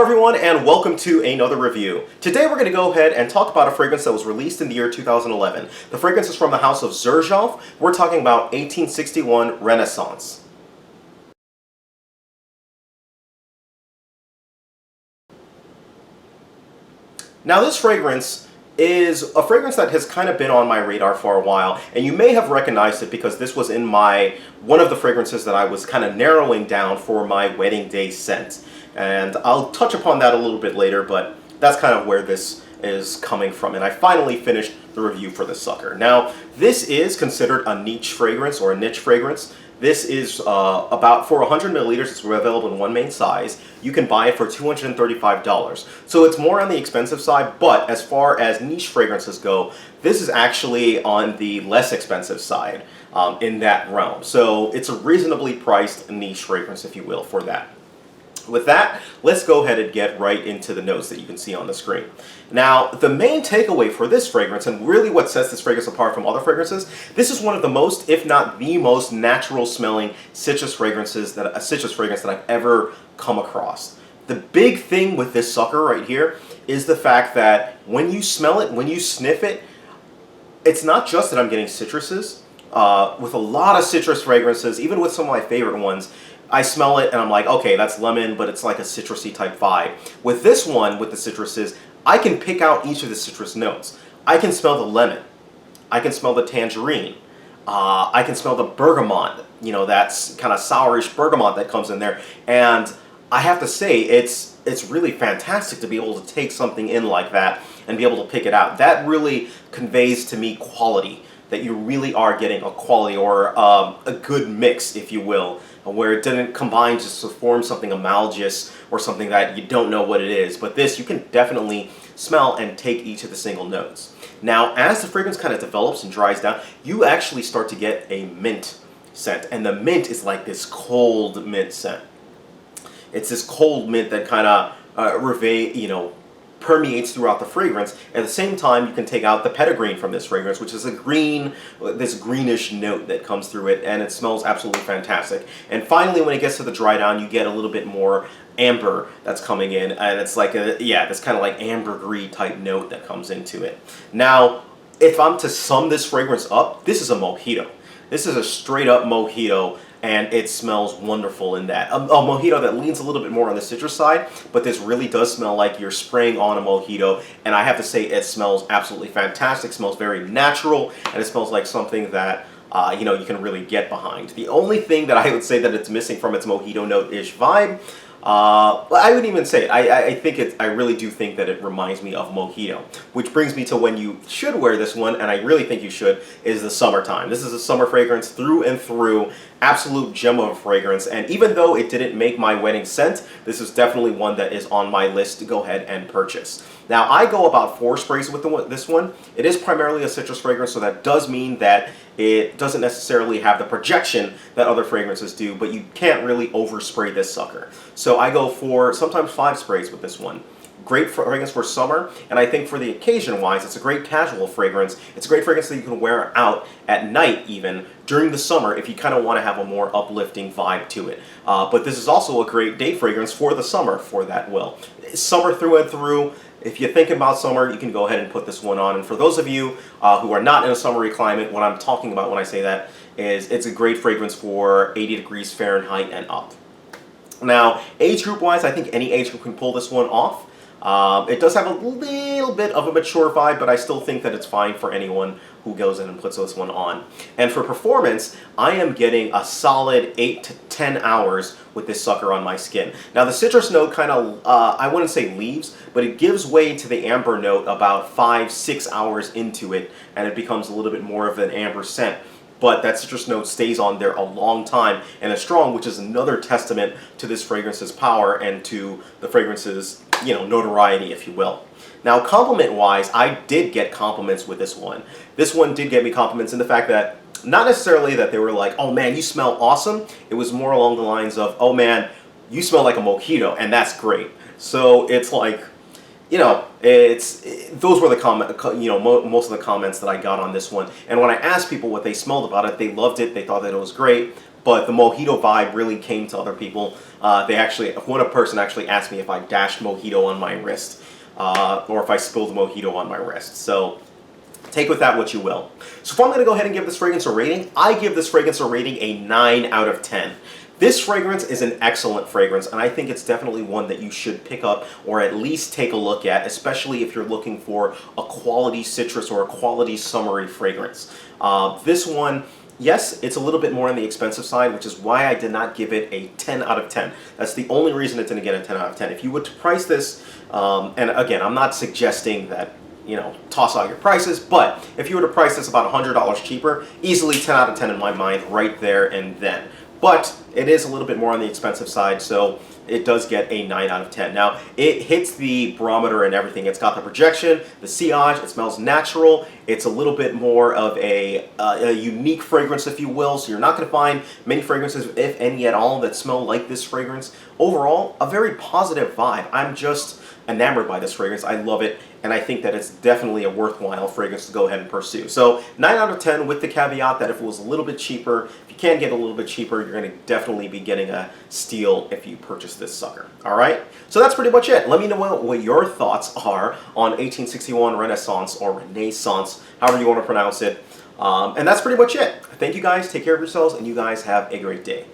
everyone, and welcome to another review. Today we're going to go ahead and talk about a fragrance that was released in the year 2011. The fragrance is from the house of Xerjoff. We're talking about 1861 Renaissance. Now this fragrance is a fragrance that has kind of been on my radar for a while, and you may have recognized it because this was in one of the fragrances that I was kind of narrowing down for my wedding day scent. And I'll touch upon that a little bit later, but that's kind of where this is coming from. And I finally finished the review for this sucker. Now, this is considered a niche fragrance or a niche fragrance. This is about, for 100 milliliters, it's available in one main size. You can buy it for $235. So it's more on the expensive side, but as far as niche fragrances go, this is actually on the less expensive side in that realm. So it's a reasonably priced niche fragrance, if you will, for that. With that, let's go ahead and get right into the notes that you can see on the screen. Now, the main takeaway for this fragrance, and really what sets this fragrance apart from other fragrances, this is one of the most, if not the most natural smelling citrus fragrance that I've ever come across. The big thing with this sucker right here is the fact that when you smell it, when you sniff it, it's not just that I'm getting citruses. With a lot of citrus fragrances, even with some of my favorite ones, I smell it and I'm like, okay, that's lemon, but it's like a citrusy type vibe. With this one, with the citruses, I can pick out each of the citrus notes. I can smell the lemon. I can smell the tangerine. I can smell the bergamot. You know, that's kind of sourish bergamot that comes in there. And I have to say, it's really fantastic to be able to take something in like that and be able to pick it out. That really conveys to me quality, that you really are getting a quality or a good mix, if you will, where it didn't combine just to form something amalgamous or something that you don't know what it is. But this, you can definitely smell and take each of the single notes. Now, as the fragrance kind of develops and dries down, you actually start to get a mint scent. And the mint is like this cold mint scent. It's this cold mint that kind of permeates throughout the fragrance. At the same time, you can take out the petitgreen from this fragrance, which is this greenish note that comes through it, and it smells absolutely fantastic. And finally, when it gets to the dry down, you get a little bit more amber that's coming in, and it's like this kind of like ambergris type note that comes into it. Now, if I'm to sum this fragrance up, this is a mojito. This is a straight up mojito, and it smells wonderful in that. A mojito that leans a little bit more on the citrus side, but this really does smell like you're spraying on a mojito, and I have to say it smells absolutely fantastic. It smells very natural, and it smells like something that you can really get behind. The only thing that I would say that it's missing from its mojito note-ish vibe, I wouldn't even say it. I really do think that it reminds me of mojito, which brings me to when you should wear this one, and I really think you should, is the summertime. This is a summer fragrance through and through, absolute gem of a fragrance, and even though it didn't make my wedding scent, this is definitely one that is on my list to go ahead and purchase. Now, I go about 4 sprays with this one. It is primarily a citrus fragrance, so that does mean that it doesn't necessarily have the projection that other fragrances do, but you can't really overspray this sucker. So I go for sometimes 5 sprays with this one. Great fragrance for summer, and I think for the occasion-wise, it's a great casual fragrance. It's a great fragrance that you can wear out at night, even during the summer, if you kind of want to have a more uplifting vibe to it. But this is also a great day fragrance for the summer, for that will. Summer through and through. If you're thinking about summer, you can go ahead and put this one on. And for those of you who are not in a summery climate, what I'm talking about when I say that is it's a great fragrance for 80 degrees Fahrenheit and up. Now, age group-wise, I think any age group can pull this one off. It does have a little bit of a mature vibe, but I still think that it's fine for anyone who goes in and puts this one on. And for performance, I am getting a solid 8 to 10 hours with this sucker on my skin. Now, the citrus note kind of, I wouldn't say leaves, but it gives way to the amber note about 5-6 hours into it, and it becomes a little bit more of an amber scent. But that citrus note stays on there a long time and is strong, which is another testament to this fragrance's power and to the fragrance's, notoriety, if you will. Now, compliment-wise, I did get compliments with this one. This one did get me compliments in the fact that, not necessarily that they were like, oh man, you smell awesome. It was more along the lines of, oh man, you smell like a mojito, and that's great. So it's like, those were the most of the comments that I got on this one. And when I asked people what they smelled about it, they loved it, they thought that it was great. but the mojito vibe really came to other people. One person actually asked me if I dashed mojito on my wrist, or if I spilled mojito on my wrist. So take with that what you will. So if I'm going to go ahead and give this fragrance a rating, I give this fragrance a rating a 9 out of 10. This fragrance is an excellent fragrance, and I think it's definitely one that you should pick up or at least take a look at, especially if you're looking for a quality citrus or a quality summery fragrance. This one, yes, it's a little bit more on the expensive side, which is why I did not give it a 10 out of 10. That's the only reason it didn't get a 10 out of 10. If you were to price this, and again, I'm not suggesting that, toss out your prices, but if you were to price this about $100 cheaper, easily 10 out of 10 in my mind right there and then. But it is a little bit more on the expensive side, so it does get a 9 out of 10. Now, it hits the barometer and everything. It's got the projection, the sillage, it smells natural. It's a little bit more of a unique fragrance, if you will, so you're not going to find many fragrances, if any at all, that smell like this fragrance. Overall, a very positive vibe. I'm just enamored by this fragrance. I love it, and I think that it's definitely a worthwhile fragrance to go ahead and pursue. So 9 out of 10 with the caveat that if it was a little bit cheaper, if you can get a little bit cheaper, you're going to definitely be getting a steal if you purchase this sucker. All right? So that's pretty much it. Let me know what your thoughts are on 1861 Renaissance or Renaissance, however you want to pronounce it. And that's pretty much it. Thank you guys. Take care of yourselves, and you guys have a great day.